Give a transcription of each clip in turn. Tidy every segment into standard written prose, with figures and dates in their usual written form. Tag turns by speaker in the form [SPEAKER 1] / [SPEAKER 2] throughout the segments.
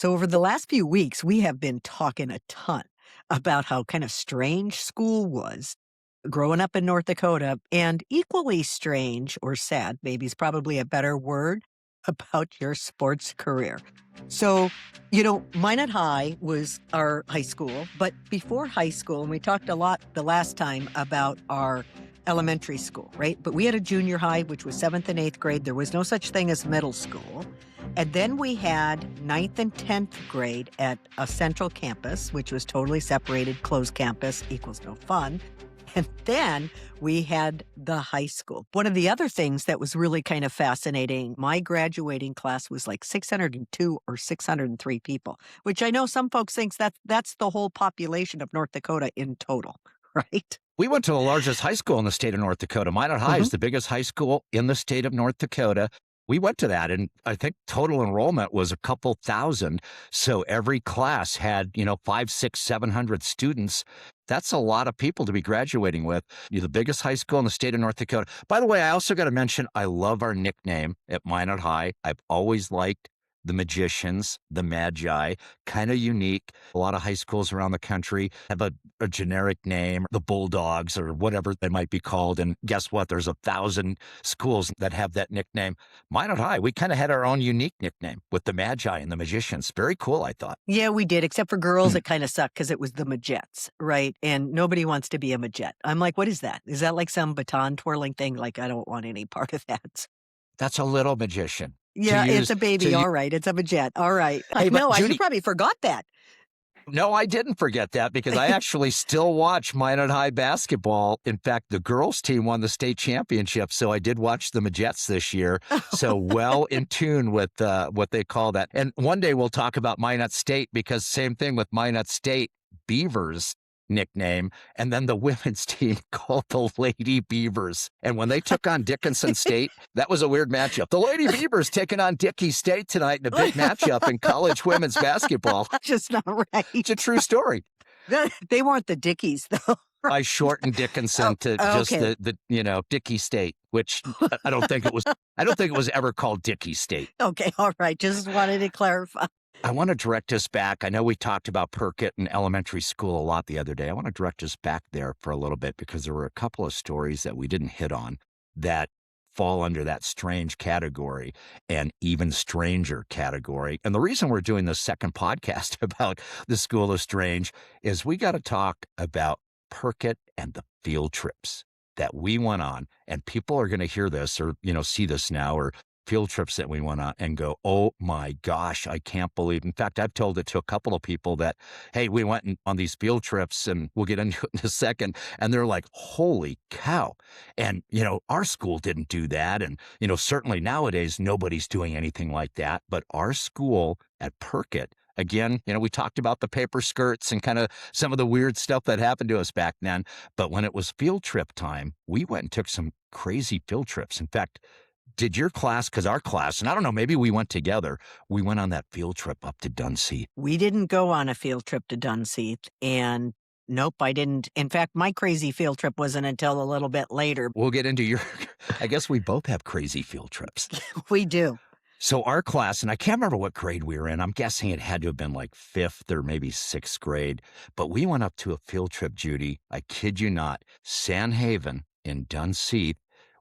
[SPEAKER 1] So, over the last few weeks, we have been talking a ton about how kind of strange school was growing up in North Dakota, and equally strange or sad, maybe is probably a better word, about your sports career. So, Minot High was our high school, but before high school, and we talked a lot the last time about our elementary school, right? But we had a junior high, which was seventh and eighth grade. There was no such thing as middle school. And then we had ninth and 10th grade at a central campus, which was totally separated, closed campus equals no fun. And then we had the high school. One of the other things that was really kind of fascinating, my graduating class was like 602 or 603 people, which I know some folks think that's the whole population of North Dakota in total, right?
[SPEAKER 2] We went to the largest high school in the state of North Dakota. Minot High
[SPEAKER 1] Mhm.
[SPEAKER 2] is the biggest high school in the state of North Dakota. We went to that, and I think total enrollment was a couple thousand. So every class had, 5, 6, 700 students. That's a lot of people to be graduating with. You're the biggest high school in the state of North Dakota. By the way, I also got to mention, I love our nickname at Minot High. I've always liked the magicians, the magi, kind of unique. A lot of high schools around the country have a generic name, the bulldogs or whatever they might be called. And guess what? There's 1,000 schools that have that nickname. Minot High, we kind of had our own unique nickname with the magi and the magicians. Very cool, I thought.
[SPEAKER 1] Yeah, we did, except for girls, it kind of sucked because it was the Majettes, right? And nobody wants to be a Majette. I'm like, what is that? Is that like some baton twirling thing? Like, I don't want any part of that.
[SPEAKER 2] That's a little magician.
[SPEAKER 1] Yeah, it's a baby. All right. It's a Majette. All right. I
[SPEAKER 2] Hey, but
[SPEAKER 1] know. You
[SPEAKER 2] Judy,
[SPEAKER 1] probably forgot that.
[SPEAKER 2] no, I didn't forget that because I actually still watch Minot High basketball. In fact, the girls' team won the state championship, so I did watch the Majettes this year. So well in tune with what they call that. And one day we'll talk about Minot State because same thing with Minot State, Beavers nickname, and then the women's team called the Lady Beavers. And when they took on Dickinson State, that was a weird matchup. The Lady Beavers taking on Dickey State tonight in a big matchup in college women's basketball.
[SPEAKER 1] Just not right.
[SPEAKER 2] It's a true story.
[SPEAKER 1] They weren't the Dickies, though.
[SPEAKER 2] I shortened Dickinson to just
[SPEAKER 1] okay.
[SPEAKER 2] the Dickey State, which I don't think it was. I don't think it was ever called Dickey State.
[SPEAKER 1] Okay. All right. Just wanted to clarify.
[SPEAKER 2] I want to direct us back. I know we talked about Perkett and elementary school a lot the other day. I want to direct us back there for a little bit because there were a couple of stories that we didn't hit on that fall under that strange category and even stranger category. And the reason we're doing this second podcast about the School of Strange is we got to talk about Perkett and the field trips that we went on. And people are going to hear this or, see this now or field trips that we went on and go, oh my gosh, I can't believe. In fact, I've told it to a couple of people that, hey, we went on these field trips and we'll get into it in a second. And they're like, holy cow. And, our school didn't do that. And, certainly nowadays, nobody's doing anything like that. But our school at Perkett, again, we talked about the paper skirts and kind of some of the weird stuff that happened to us back then. But when it was field trip time, we went and took some crazy field trips. In fact, did your class, because our class, and I don't know, maybe we went together, we went on that field trip up to Dunseith.
[SPEAKER 1] We didn't go on a field trip to Dunseith, and nope, I didn't. In fact, my crazy field trip wasn't until a little bit later.
[SPEAKER 2] We'll get into I guess we both have crazy field trips.
[SPEAKER 1] We do.
[SPEAKER 2] So our class, and I can't remember what grade we were in. I'm guessing it had to have been like 5th or maybe 6th grade. But we went up to a field trip, Judy. I kid you not. Sand Haven in Dunseith,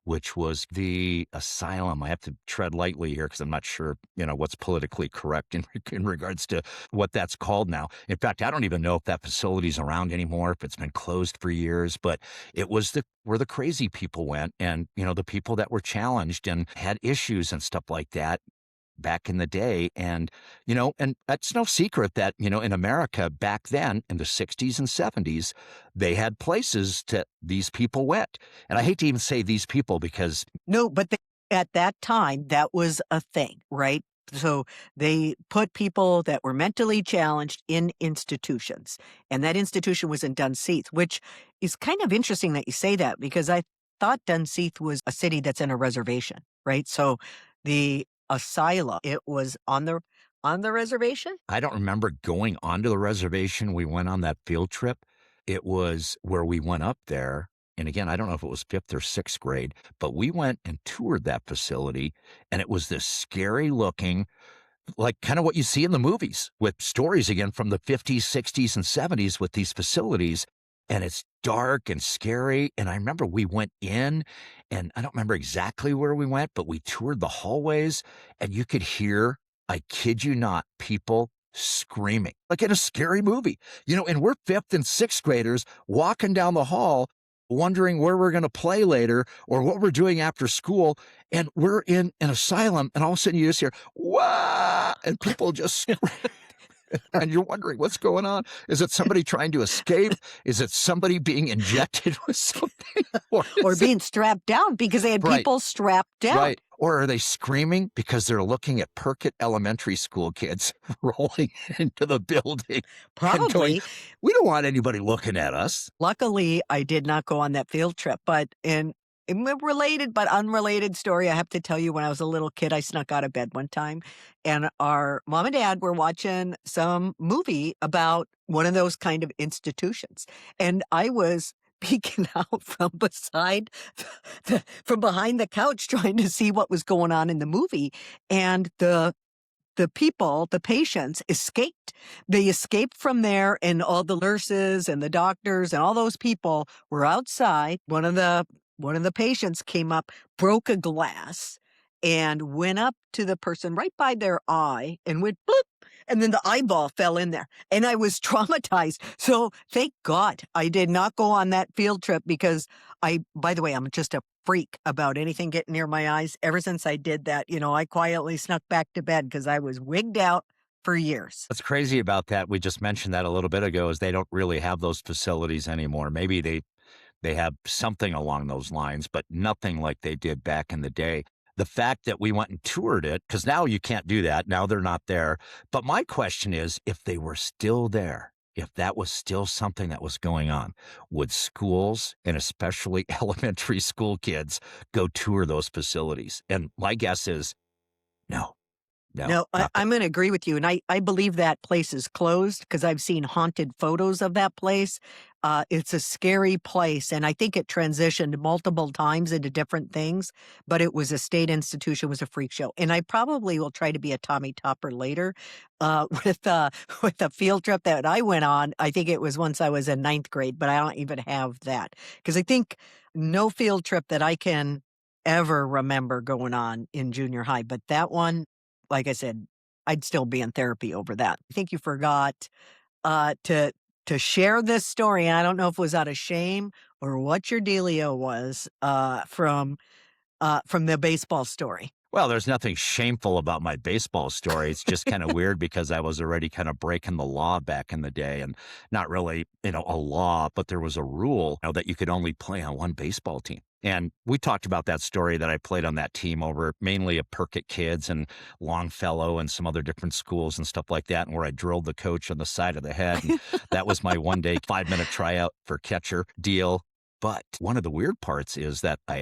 [SPEAKER 2] which was the asylum. I have to tread lightly here because I'm not sure, what's politically correct in regards to what that's called now. In fact, I don't even know if that facility's around anymore, if it's been closed for years, but it was where the crazy people went and, the people that were challenged and had issues and stuff like that back in the day. And, and that's no secret that, in America back then in the 60s and 70s, they had places that these people went. And I hate to even say these people because.
[SPEAKER 1] No, but at that time, that was a thing, right? So they put people that were mentally challenged in institutions. And that institution was in Dunseith, which is kind of interesting that you say that because I thought Dunseith was a city that's in a reservation, right? So the asylum, it was on the reservation?
[SPEAKER 2] I don't remember going onto the reservation. We went on that field trip. It was where we went up there. And again, I don't know if it was 5th or 6th grade, but we went and toured that facility. And it was this scary looking like kind of what you see in the movies with stories again from the 50s, 60s, and 70s with these facilities. And it's dark and scary. And I remember we went in, and I don't remember exactly where we went, but we toured the hallways, and you could hear, I kid you not, people screaming like in a scary movie, and we're fifth and sixth graders walking down the hall wondering where we're going to play later or what we're doing after school. And we're in an asylum, and all of a sudden you just hear, "Wah!" And people just and you're wondering what's going on. Is it somebody trying to escape? Is it somebody being injected with something? Or
[SPEAKER 1] Or
[SPEAKER 2] is it
[SPEAKER 1] being strapped down because they had
[SPEAKER 2] right,
[SPEAKER 1] people strapped down.
[SPEAKER 2] right? Or are they screaming because they're looking at Perkett Elementary School kids rolling into the building and going,
[SPEAKER 1] Probably.
[SPEAKER 2] "We don't want anybody looking at us."
[SPEAKER 1] Luckily, I did not go on that field trip, but in a related but unrelated story, I have to tell you, when I was a little kid, I snuck out of bed one time, and our mom and dad were watching some movie about one of those kind of institutions, and I was peeking out from beside from behind the couch trying to see what was going on in the movie, and the people, the patients, escaped. They escaped from there, and all the nurses and the doctors and all those people were outside. One of the patients came up, broke a glass, and went up to the person right by their eye and went bloop, and then the eyeball fell in there. And I was traumatized. So thank God I did not go on that field trip, because by the way, I'm just a freak about anything getting near my eyes. Ever since I did that, I quietly snuck back to bed because I was wigged out for years.
[SPEAKER 2] What's crazy about that, we just mentioned that a little bit ago, is they don't really have those facilities anymore. Maybe they have something along those lines, but nothing like they did back in the day. The fact that we went and toured it, because now you can't do that. Now they're not there. But my question is, if they were still there, if that was still something that was going on, would schools, and especially elementary school kids, go tour those facilities? And my guess is no, no,
[SPEAKER 1] No,
[SPEAKER 2] not
[SPEAKER 1] I'm going to agree with you. And I believe that place is closed because I've seen haunted photos of that place. It's a scary place. And I think it transitioned multiple times into different things, but it was a state institution, was a freak show. And I probably will try to be a Tommy Topper later with a field trip that I went on. I think it was once I was in ninth grade, but I don't even have that because I think no field trip that I can ever remember going on in junior high. But that one, like I said, I'd still be in therapy over that. I think you forgot to share this story, and I don't know if it was out of shame or what your dealio was from the baseball story.
[SPEAKER 2] Well, there's nothing shameful about my baseball story. It's just kind of weird because I was already kind of breaking the law back in the day, and not really, a law, but there was a rule, that you could only play on one baseball team. And we talked about that story that I played on that team over mainly of Perkett kids and Longfellow and some other different schools and stuff like that, and where I drilled the coach on the side of the head. And that was my 1-day, 5-minute tryout for catcher deal. But one of the weird parts is that I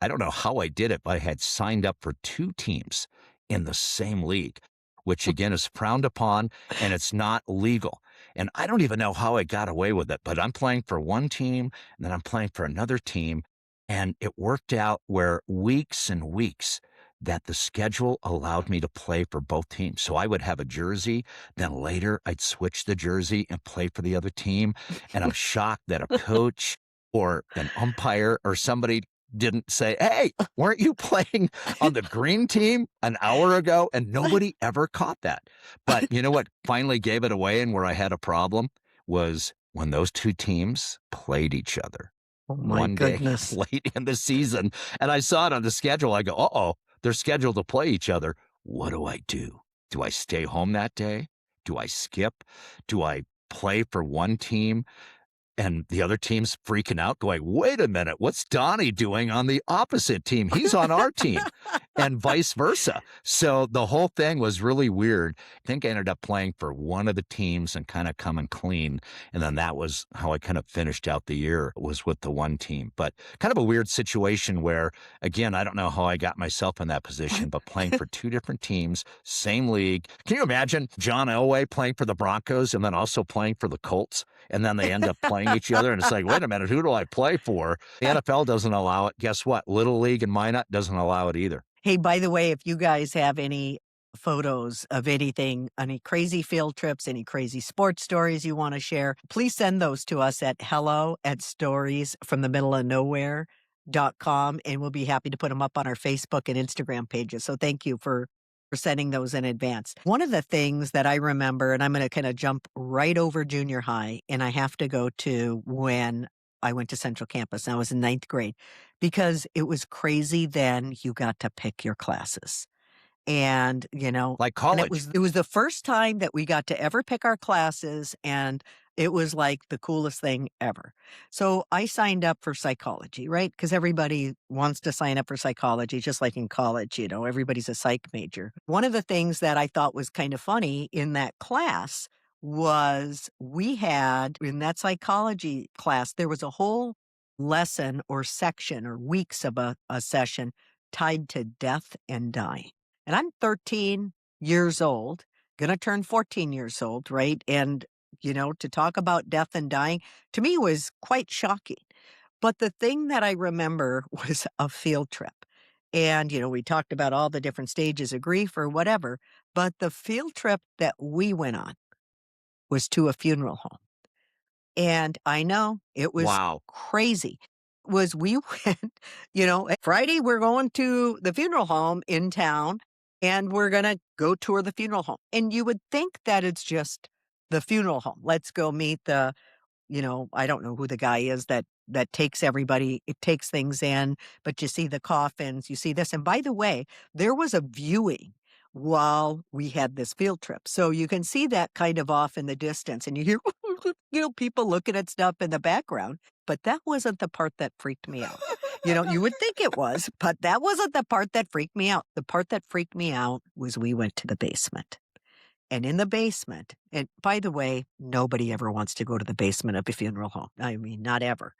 [SPEAKER 2] don't know how I did it, but I had signed up for 2 teams in the same league, which again is frowned upon and it's not legal. And I don't even know how I got away with it, but I'm playing for one team and then I'm playing for another team. And it worked out where weeks and weeks that the schedule allowed me to play for both teams. So I would have a jersey, then later I'd switch the jersey and play for the other team. And I'm shocked that a coach or an umpire or somebody didn't say, "Hey, weren't you playing on the green team an hour ago?" And nobody ever caught that. But you know what finally gave it away and where I had a problem was when those 2 teams played each other
[SPEAKER 1] Oh my
[SPEAKER 2] one day
[SPEAKER 1] goodness.
[SPEAKER 2] late in the season. And I saw it on the schedule. I go, uh-oh, they're scheduled to play each other. What do I do? Do I stay home that day? Do I skip? Do I play for one team? And the other team's freaking out, going, "Wait a minute, what's Donny doing on the opposite team? He's on our team," and vice versa. So the whole thing was really weird. I think I ended up playing for one of the teams and kind of coming clean. And then that was how I kind of finished out the year, was with the one team. But kind of a weird situation where, again, I don't know how I got myself in that position, but playing for 2 different teams, same league. Can you imagine John Elway playing for the Broncos and then also playing for the Colts? And then they end up playing each other, and it's like, wait a minute, who do I play for? The NFL doesn't allow it. Guess what? Little League and Minot doesn't allow it either.
[SPEAKER 1] Hey, by the way, if you guys have any photos of anything, any crazy field trips, any crazy sports stories you want to share, please send those to us at hello@storiesfromthemiddleofnowhere.com, and we'll be happy to put them up on our Facebook and Instagram pages. So thank you for sending those in advance. One of the things that I remember, and I'm going to kind of jump right over junior high, and I have to go to when I went to Central Campus. And I was in ninth grade because it was crazy then. You got to pick your classes. And,
[SPEAKER 2] Like
[SPEAKER 1] and it
[SPEAKER 2] college.
[SPEAKER 1] was it was the first time that we got to ever pick our classes, and it was like the coolest thing ever. So I signed up for psychology, right? Because everybody wants to sign up for psychology, just like in college, everybody's a psych major. One of the things that I thought was kind of funny in that class was we had in that psychology class, there was a whole lesson or section or weeks of a session tied to death and dying. And I'm 13 years old, gonna turn 14 years old, right? And, to talk about death and dying to me was quite shocking. But the thing that I remember was a field trip. And, we talked about all the different stages of grief or whatever, but the field trip that we went on was to a funeral home. And I know it was
[SPEAKER 2] Wow.
[SPEAKER 1] crazy. Was we went, Friday, we're going to the funeral home in town and we're going to go tour the funeral home. And you would think that it's just the funeral home. Let's go meet I don't know who the guy is that takes everybody, it takes things in, but you see the coffins, you see this. And by the way, there was a viewing while we had this field trip. So you can see that kind of off in the distance and you hear, people looking at stuff in the background, but that wasn't the part that freaked me out. You would think it was, but that wasn't the part that freaked me out. The part that freaked me out was we went to the basement. And in the basement, and by the way, nobody ever wants to go to the basement of a funeral home. I mean, not ever.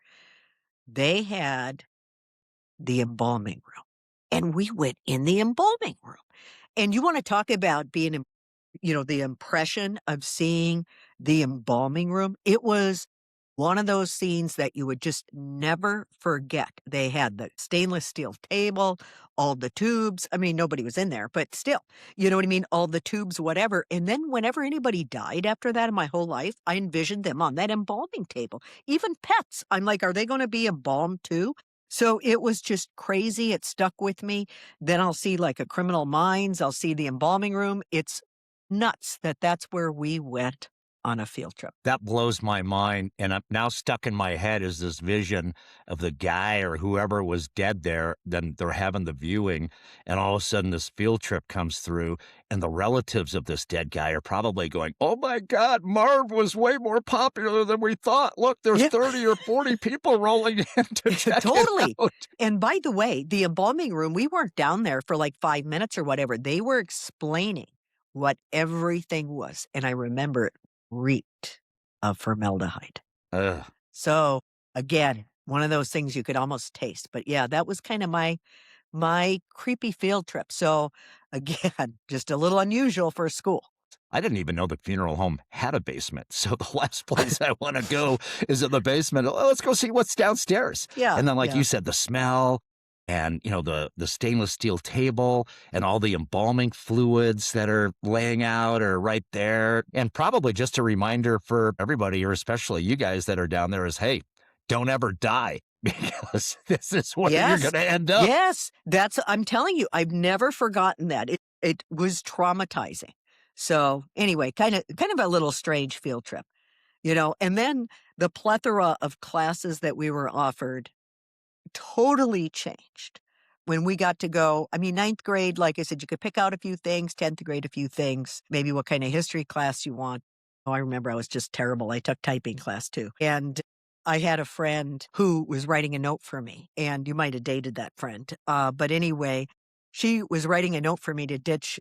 [SPEAKER 1] They had the embalming room. And we went in the embalming room. And you want to talk about being, the impression of seeing the embalming room. It was one of those scenes that you would just never forget. They had the stainless steel table, all the tubes. I mean, nobody was in there, but still, you know what I mean? All the tubes, whatever. And then whenever anybody died after that in my whole life, I envisioned them on that embalming table. Even pets. I'm like, are they going to be embalmed too? So it was just crazy. It stuck with me. Then I'll see like a Criminal Minds. I'll see the embalming room. It's nuts that that's where we went on a field trip.
[SPEAKER 2] That blows my mind, and I'm now stuck in my head is this vision of the guy or whoever was dead there, then they're having the viewing, and all of a sudden this field trip comes through, and the relatives of this dead guy are probably going, "Oh my god, Marv was way more popular than we thought. Look, there's
[SPEAKER 1] Yeah.
[SPEAKER 2] 30 or 40 people rolling in to check it
[SPEAKER 1] Totally.
[SPEAKER 2] out."
[SPEAKER 1] And by the way, the embalming room, we weren't down there for like 5 minutes or whatever. They were explaining what everything was. And I remember it reeked of formaldehyde.
[SPEAKER 2] Ugh.
[SPEAKER 1] So again, one of those things you could almost taste. But yeah, that was kind of my creepy field trip. So again, just a little unusual for school.
[SPEAKER 2] I didn't even know the funeral home had a basement. So the last place I want to go is in the basement. Oh, let's go see what's downstairs.
[SPEAKER 1] Yeah,
[SPEAKER 2] And then, like
[SPEAKER 1] yeah.
[SPEAKER 2] you said, the smell and, the stainless steel table and all the embalming fluids that are laying out are right there. And probably just a reminder for everybody, or especially you guys that are down there is, hey, don't ever die because this is where you're
[SPEAKER 1] Yes.
[SPEAKER 2] going to end up.
[SPEAKER 1] Yes. I'm telling you, I've never forgotten that. It was traumatizing. So anyway, kind of a little strange field trip, and then the plethora of classes that we were offered totally changed when we got to go. I mean, ninth grade, like I said, you could pick out a few things, 10th grade, a few things, maybe what kind of history class you want. Oh, I remember I was just terrible. I took typing class too. And I had a friend who was writing a note for me, and you might have dated that friend. But anyway, she was writing a note for me to ditch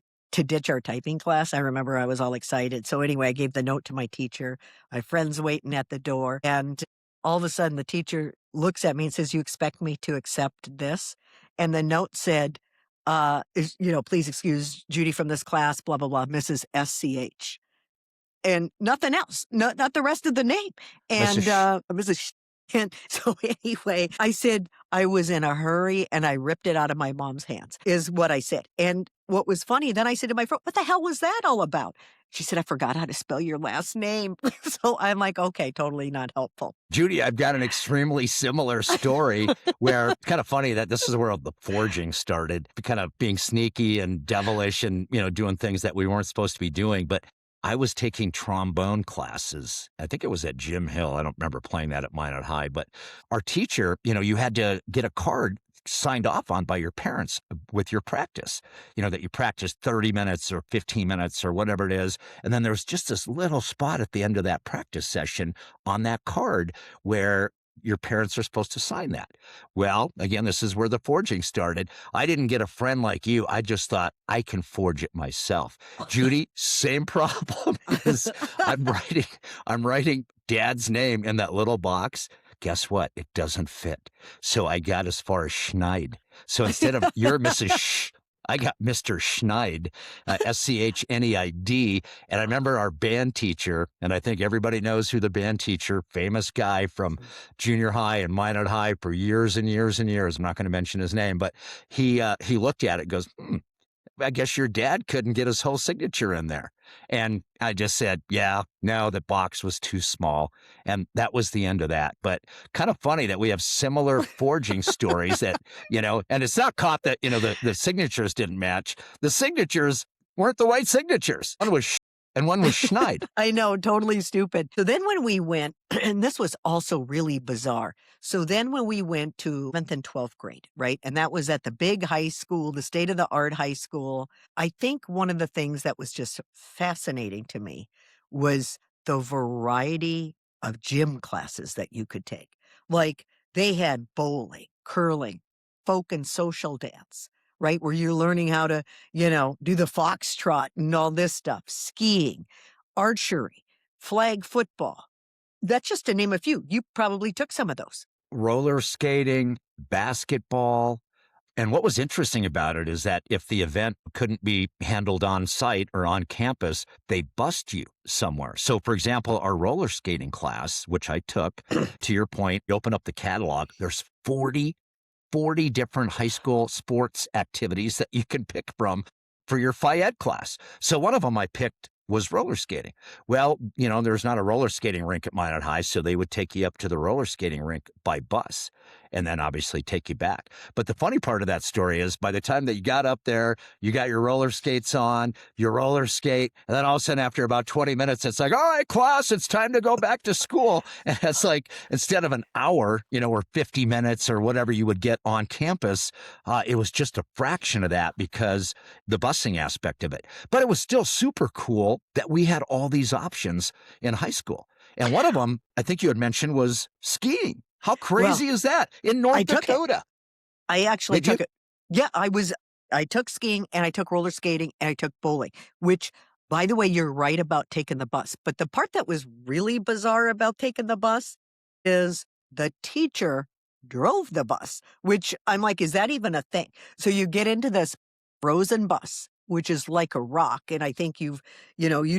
[SPEAKER 1] our typing class. I remember I was all excited. So anyway, I gave the note to my teacher. My friend's waiting at the door, and all of a sudden the teacher looks at me and says, "You expect me to accept this?" And the note said, please excuse Judy from this class, blah, blah, blah, Mrs. SCH. And nothing else, not the rest of the name. And
[SPEAKER 2] Mrs.
[SPEAKER 1] Mrs. And so anyway, I said I was in a hurry and I ripped it out of my mom's hands, is what I said. And what was funny, then I said to my friend, "What the hell was that all about?" She said, "I forgot how to spell your last name." So I'm like, "Okay, totally not helpful."
[SPEAKER 2] Judy, I've got an extremely similar story where it's kind of funny that this is where the forging started, kind of being sneaky and devilish and, doing things that we weren't supposed to be doing. But I was taking trombone classes. I think it was at Jim Hill. I don't remember playing that at Minot High, but our teacher, you had to get a card signed off on by your parents with your practice, that you practiced 30 minutes or 15 minutes or whatever it is. And then there's just this little spot at the end of that practice session on that card where your parents are supposed to sign that. Well, again, this is where the forging started. I didn't get a friend like you. I just thought I can forge it myself. Judy, same problem is I'm writing dad's name in that little box. Guess what? It doesn't fit. So I got as far as Schneid. So instead of you're Mrs. I got Mr. Schneid, Schneid. And I remember our band teacher, and I think everybody knows who the band teacher, famous guy from junior high and Minot High for years and years and years. I'm not going to mention his name, but he looked at it and goes, I guess your dad couldn't get his whole signature in there. And I just said, yeah, no, the box was too small. And that was the end of that. But kind of funny that we have similar forging stories that, and it's not caught that, the signatures didn't match. The signatures weren't the right signatures. One was and one was Schneid.
[SPEAKER 1] I know, totally stupid. So then when we went, and this was also really bizarre. So then when we went to 11th and 12th grade, right? And that was at the big high school, the state of the art high school. I think one of the things that was just fascinating to me was the variety of gym classes that you could take. Like they had bowling, curling, folk and social dance, right? Where you're learning how to, do the foxtrot and all this stuff, skiing, archery, flag football. That's just to name a few. You probably took some of those.
[SPEAKER 2] Roller skating, basketball. And what was interesting about it is that if the event couldn't be handled on site or on campus, they bused you somewhere. So, for example, our roller skating class, which I took, to your point, you open up the catalog, there's 40 different high school sports activities that you can pick from for your Phi Ed class. So one of them I picked was roller skating. Well, there's not a roller skating rink at Minot High, so they would take you up to the roller skating rink by bus and then obviously take you back. But the funny part of that story is by the time that you got up there, you got your roller skates on, you roller skate, and then all of a sudden after about 20 minutes, it's like, all right, class, it's time to go back to school. And it's like, instead of an hour, or 50 minutes or whatever you would get on campus, it was just a fraction of that because the busing aspect of it. But it was still super cool that we had all these options in high school. And one of them, I think you had mentioned, was skiing. How crazy is that in North Dakota?
[SPEAKER 1] I actually
[SPEAKER 2] Did you?
[SPEAKER 1] took it. Yeah, I took skiing and I took roller skating and I took bowling, which, by the way, you're right about taking the bus. But the part that was really bizarre about taking the bus is the teacher drove the bus, which I'm like, is that even a thing? So you get into this frozen bus, which is like a rock. And I think you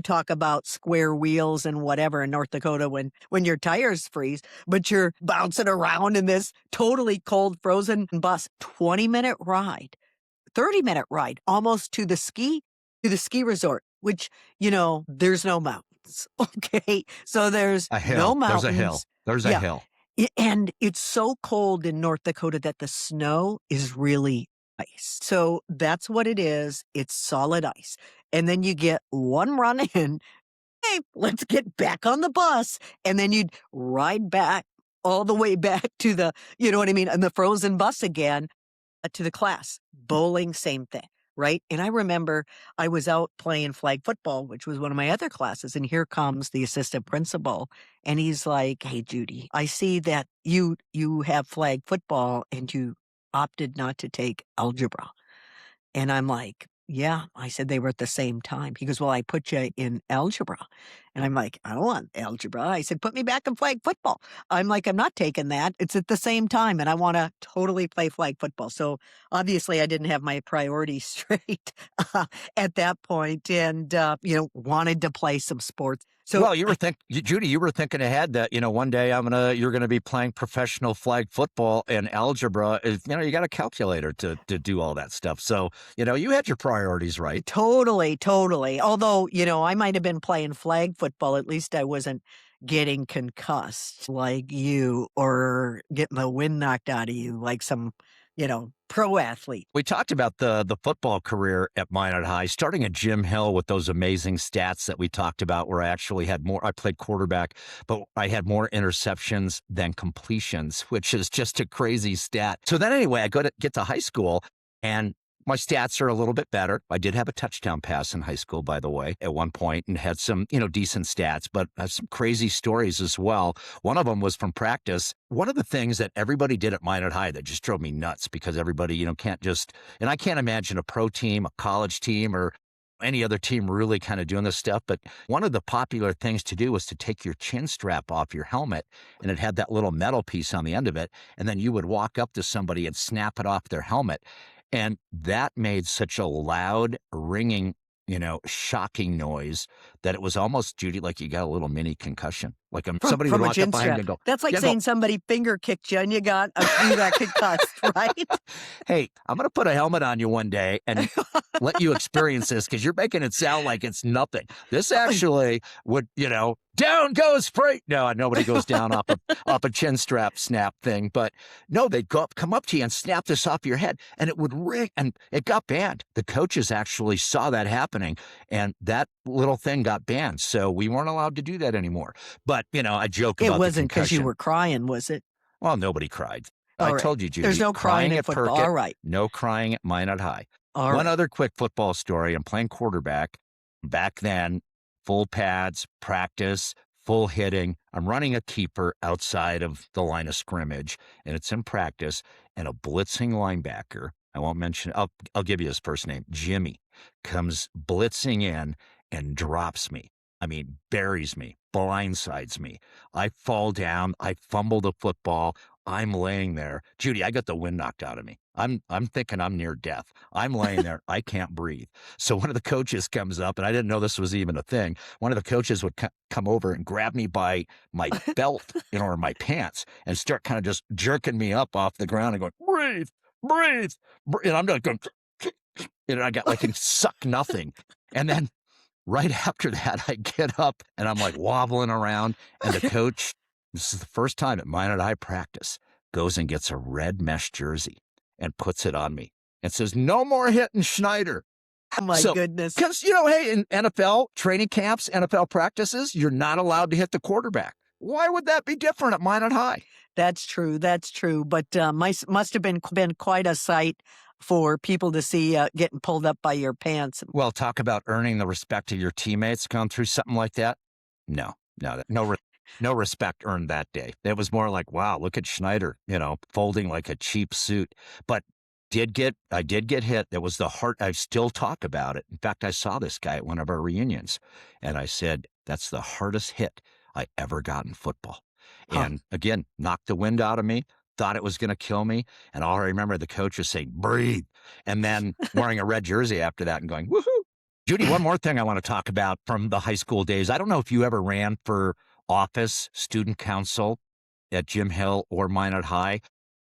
[SPEAKER 1] talk about square wheels and whatever in North Dakota when your tires freeze, but you're bouncing around in this totally cold frozen bus, 20-minute ride, 30-minute ride, almost to the ski resort, which, there's no mountains. Okay. So there's
[SPEAKER 2] A hill.
[SPEAKER 1] no mountains.
[SPEAKER 2] There's a hill. There's a
[SPEAKER 1] Yeah.
[SPEAKER 2] hill.
[SPEAKER 1] And it's so cold in North Dakota that the snow is really ice. So that's what it is. It's solid ice. And then you get one run in, hey, let's get back on the bus. And then you'd ride back all the way back to the, you know what I mean, and the frozen bus again to the class. Bowling, same thing. Right. And I remember I was out playing flag football, which was one of my other classes. And here comes the assistant principal. And he's like, hey, Judy, I see that you have flag football and you opted not to take algebra. And I'm like, yeah, I said they were at the same time. He goes, well, I put you in algebra. And I'm like, "I don't want algebra." I said, "Put me back in flag football." I'm like, "I'm not taking that. It's at the same time, and I wanna totally play flag football." So, obviously, I didn't have my priorities straight, at that point and, wanted to play some sports. So
[SPEAKER 2] Well, Judy, you were thinking ahead that, one day you're gonna be playing professional flag football, and algebra is, you got a calculator to do all that stuff. So, you had your priorities right.
[SPEAKER 1] Totally, totally. Although, I might have been playing flag football, at least I wasn't getting concussed like you or getting the wind knocked out of you like some, pro athlete.
[SPEAKER 2] We talked about the football career at Minot High, starting at Jim Hill with those amazing stats that we talked about, where I played quarterback, but I had more interceptions than completions, which is just a crazy stat. So then anyway, I get to high school and my stats are a little bit better. I did have a touchdown pass in high school, by the way, at one point, and had some, decent stats, but some crazy stories as well. One of them was from practice. One of the things that everybody did at Minot High that just drove me nuts because everybody, can't just, and I can't imagine a pro team, a college team, or any other team really kind of doing this stuff. But one of the popular things to do was to take your chin strap off your helmet, and it had that little metal piece on the end of it. And then you would walk up to somebody and snap it off their helmet. And that made such a loud, ringing, shocking noise that it was almost, Judy, like you got a little mini concussion. Like somebody would
[SPEAKER 1] From a
[SPEAKER 2] walk up
[SPEAKER 1] chin
[SPEAKER 2] behind you
[SPEAKER 1] strap.
[SPEAKER 2] and go,
[SPEAKER 1] That's like
[SPEAKER 2] yeah, go,
[SPEAKER 1] saying somebody finger kicked you and you got concussed, right?
[SPEAKER 2] hey, I'm going to put a helmet on you one day and let you experience this because you're making it sound like it's nothing. This actually would, down goes freight. No, nobody goes down off a chin strap snap thing. But no, they'd come up to you and snap this off your head and it would ring and it got banned. The coaches actually saw that happening and that little thing got banned. So we weren't allowed to do that anymore. But, I joke
[SPEAKER 1] It
[SPEAKER 2] about the
[SPEAKER 1] wasn't because you
[SPEAKER 2] concussion.
[SPEAKER 1] were crying, was it?
[SPEAKER 2] Well, nobody cried. I
[SPEAKER 1] Alright.
[SPEAKER 2] told you,
[SPEAKER 1] There's
[SPEAKER 2] Judy,
[SPEAKER 1] no crying
[SPEAKER 2] crying
[SPEAKER 1] in
[SPEAKER 2] at
[SPEAKER 1] football.
[SPEAKER 2] Perkett,
[SPEAKER 1] Alright.
[SPEAKER 2] no crying at Minot High. One
[SPEAKER 1] Alright.
[SPEAKER 2] other quick football story. I'm playing quarterback. Back then, full pads, practice, full hitting. I'm running a keeper outside of the line of scrimmage, and it's in practice. And a blitzing linebacker, I won't mention, I'll give you his first name, Jimmy, comes blitzing in and drops me. I mean, buries me, blindsides me. I fall down. I fumble the football. I'm laying there. Judy, I got the wind knocked out of me. I'm thinking I'm near death. I'm laying there. I can't breathe. So one of the coaches comes up, and I didn't know this was even a thing. One of the coaches would come over and grab me by my belt, or my pants, and start kind of just jerking me up off the ground and going, breathe, breathe, breathe. And I'm just going, I got like, and suck nothing. And then right after that, I get up and I'm like wobbling around, and the coach, this is the first time at Minot High practice, goes and gets a red mesh jersey and puts it on me and says, no more hitting Schneider.
[SPEAKER 1] Oh my
[SPEAKER 2] So,
[SPEAKER 1] goodness.
[SPEAKER 2] because, hey, in NFL training camps, NFL practices, you're not allowed to hit the quarterback. Why would that be different at Minot High?
[SPEAKER 1] That's true, but, must have been quite a sight for people to see, getting pulled up by your pants.
[SPEAKER 2] Well, talk about earning the respect of your teammates going through something like that. No respect earned that day. It was more like, wow, look at Schneider, folding like a cheap suit. But I did get hit. That was the heart. I still talk about it. In fact, I saw this guy at one of our reunions, and I said, that's the hardest hit I ever got in football.
[SPEAKER 1] Huh.
[SPEAKER 2] And again, knocked the wind out of me, thought it was going to kill me. And all I remember the coach was saying, breathe. And then wearing a red jersey after that and going, woohoo. Judy, one more thing I want to talk about from the high school days. I don't know if you ever ran for office, student council at Jim Hill or Minot High.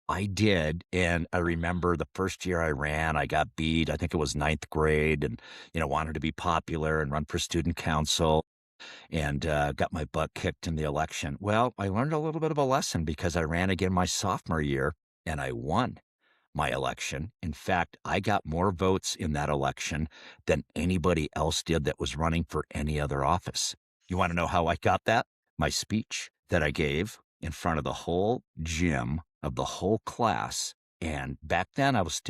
[SPEAKER 2] I did. And I remember the first year I ran, I got beat. I think it was ninth grade and, wanted to be popular and run for student council and got my butt kicked in the election. Well, I learned a little bit of a lesson because I ran again my sophomore year and I won my election. In fact, I got more votes in that election than anybody else did that was running for any other office. You want to know how I got that? My speech that I gave in front of the whole gym of the whole class. And back then I was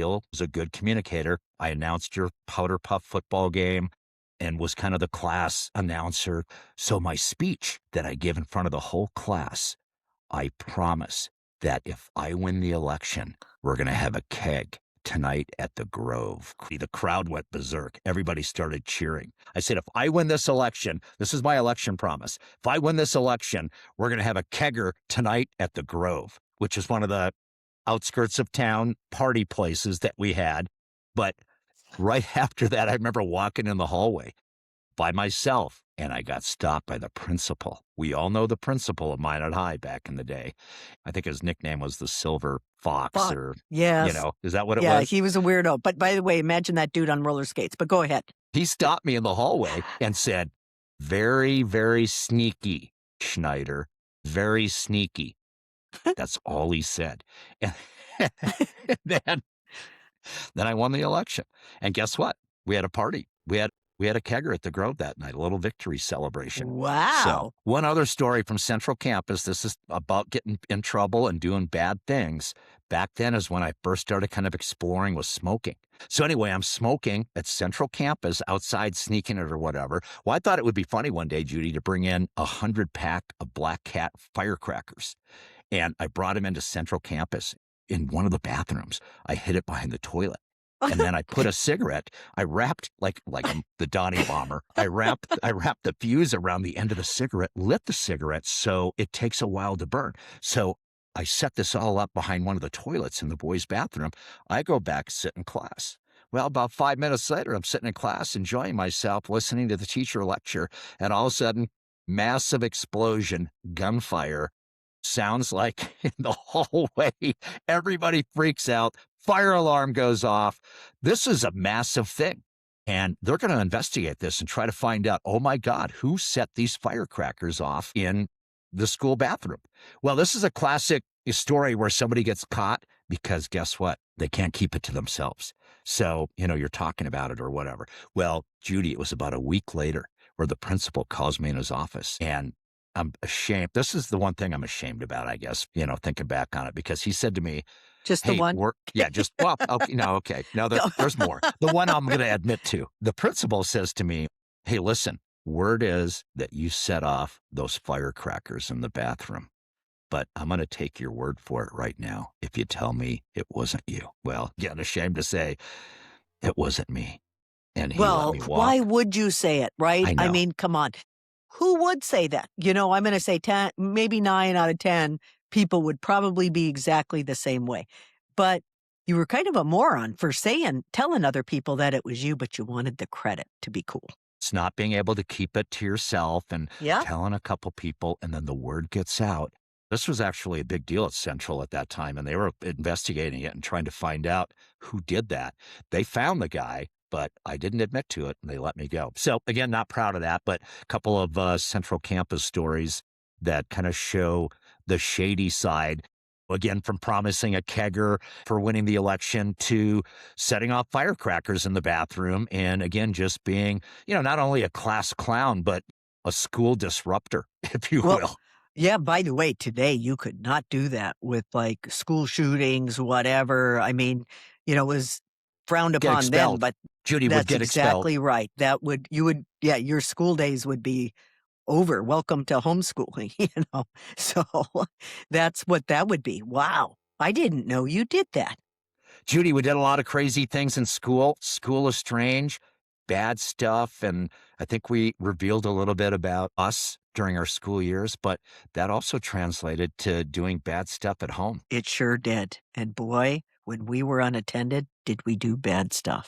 [SPEAKER 2] a good communicator. I announced your powder puff football game and was kind of the class announcer. So my speech that I give in front of the whole class, I promise that if I win the election, we're going to have a keg tonight at the Grove. The crowd went berserk. Everybody started cheering. I said, if I win this election, this is my election promise. If I win this election, we're going to have a kegger tonight at the Grove, which is one of the outskirts of town party places that we had. But right after that, I remember walking in the hallway by myself, and I got stopped by the principal. We all know the principal of Minot High back in the day. I think his nickname was the Silver Fox,
[SPEAKER 1] Fuck.
[SPEAKER 2] or,
[SPEAKER 1] Yes.
[SPEAKER 2] is that what it
[SPEAKER 1] Yeah,
[SPEAKER 2] was?
[SPEAKER 1] he was a weirdo. But by the way, imagine that dude on roller skates. But go ahead.
[SPEAKER 2] He stopped me in the hallway and said, very, very sneaky, Schneider. Very sneaky. That's all he said. And then Then I won the election. And guess what? We had a party. We had a kegger at the Grove that night, a little victory celebration. So,
[SPEAKER 1] Wow.
[SPEAKER 2] one other story from Central Campus. This is about getting in trouble and doing bad things. Back then is when I first started kind of exploring with smoking. So anyway, I'm smoking at Central Campus outside, sneaking it or whatever. Well, I thought it would be funny one day, Judy, to bring in 100-pack of Black Cat firecrackers. And I brought him into Central Campus in one of the bathrooms. I hid it behind the toilet. And then I put a cigarette. I wrapped like the Donny bomber. I wrapped the fuse around the end of the cigarette, lit the cigarette so it takes a while to burn. So I set this all up behind one of the toilets in the boys' bathroom. I go back, sit in class. Well, about 5 minutes later, I'm sitting in class, enjoying myself, listening to the teacher lecture, and all of a sudden, massive explosion, gunfire. Sounds like in the hallway. Everybody freaks out. Fire alarm goes off. This is a massive thing. And they're going to investigate this and try to find out, oh my God, who set these firecrackers off in the school bathroom? Well, this is a classic story where somebody gets caught because guess what? They can't keep it to themselves. So, you're talking about it or whatever. Well, Judy, it was about a week later where the principal calls me in his office, and I'm ashamed. This is the one thing I'm ashamed about, I guess, thinking back on it, because he said to me,
[SPEAKER 1] Just the
[SPEAKER 2] hey,
[SPEAKER 1] one?
[SPEAKER 2] okay, no, okay. No, there's more. The one I'm going to admit to. The principal says to me, hey, listen, word is that you set off those firecrackers in the bathroom, but I'm going to take your word for it right now if you tell me it wasn't you. Well, again, ashamed to say it wasn't me. And he let
[SPEAKER 1] Well,
[SPEAKER 2] me walk.
[SPEAKER 1] why would you say it, right?
[SPEAKER 2] I
[SPEAKER 1] I
[SPEAKER 2] know.
[SPEAKER 1] mean, come on. Who would say that? I'm going to say 10, maybe 9 out of 10 people would probably be exactly the same way. But you were kind of a moron for telling other people that it was you, but you wanted the credit to be cool.
[SPEAKER 2] It's not being able to keep it to yourself and
[SPEAKER 1] Yeah.
[SPEAKER 2] telling a couple people, and then the word gets out. This was actually a big deal at Central at that time, and they were investigating it and trying to find out who did that. They found the guy, but I didn't admit to it, and they let me go. So, again, not proud of that, but a couple of Central Campus stories that kind of show the shady side. Again, from promising a kegger for winning the election to setting off firecrackers in the bathroom. And again, just being, not only a class clown, but a school disruptor, if you
[SPEAKER 1] Well,
[SPEAKER 2] will.
[SPEAKER 1] yeah, by the way, today you could not do that with like school shootings, whatever. I mean, it was frowned
[SPEAKER 2] Get
[SPEAKER 1] upon then,
[SPEAKER 2] expelled.
[SPEAKER 1] but
[SPEAKER 2] Judy would
[SPEAKER 1] that's
[SPEAKER 2] get expelled.
[SPEAKER 1] exactly right. Yeah, your school days would be over. Welcome to homeschooling, So that's what that would be. Wow. I didn't know you did that.
[SPEAKER 2] Judy, we did a lot of crazy things in school. School is strange, bad stuff. And I think we revealed a little bit about us during our school years, but that also translated to doing bad stuff at home.
[SPEAKER 1] It sure did. And boy, when we were unattended, did we do bad stuff.